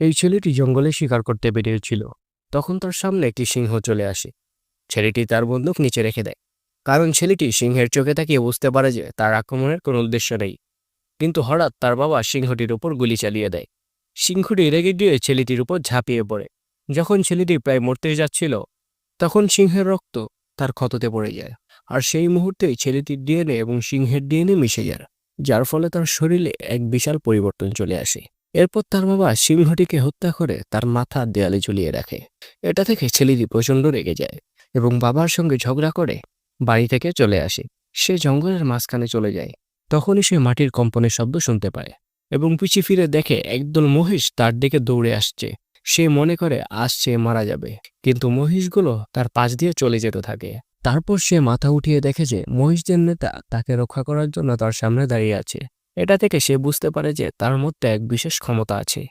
এই ছেলেটি জঙ্গলে শিকার করতে বেরিয়েছিল। তখন তার সামনে একটি সিংহ চলে আসে। ছেলেটি তার বন্দুক নিচে রেখে দেয়, কারণ ছেলেটি সিংহের চোখে তাকিয়ে বুঝতে পারে যে তার আক্রমণের কোনো উদ্দেশ্য নেই। কিন্তু হঠাৎ তার বাবা সিংহটির উপর গুলি চালিয়ে দেয়। সিংহটি রেগে গিয়ে ছেলেটির উপর ঝাঁপিয়ে পড়ে। যখন ছেলেটি প্রায় মরতে যাচ্ছিল, তখন সিংহের রক্ত তার ক্ষততে পড়ে যায়। আর সেই মুহূর্তেই ছেলেটির ডিএনএ এবং সিংহের ডিএনএ মিশে যায়, যার ফলে তার শরীরে এক বিশাল পরিবর্তন চলে আসে। এরপর তার বাবা সিংহটিকে হত্যা করে তার মাথা দেয়ালে ঝুলিয়ে রাখে। এটা থেকে ছেলেটি প্রচণ্ড রেগে যায় এবং বাবার সঙ্গে ঝগড়া করে বাড়ি থেকে চলে আসে। সে জঙ্গলের মাঝখানে চলে যায়। তখনই সে মাটির কম্পনের শব্দ শুনতে পায় এবং পিছে ফিরে দেখে একদল মহিষ তার দিকে দৌড়ে আসছে। সে মনে করে আজ সে মারা যাবে, কিন্তু মহিষগুলো তার পাশ দিয়ে চলে যেতে থাকে। তারপর সে মাথা উঠিয়ে দেখে যে মহিষদের নেতা তাকে রক্ষা করার জন্য তার সামনে দাঁড়িয়ে আছে। এটা থেকে সে বুঝতে পারে যে তার মধ্যে এক বিশেষ ক্ষমতা আছে।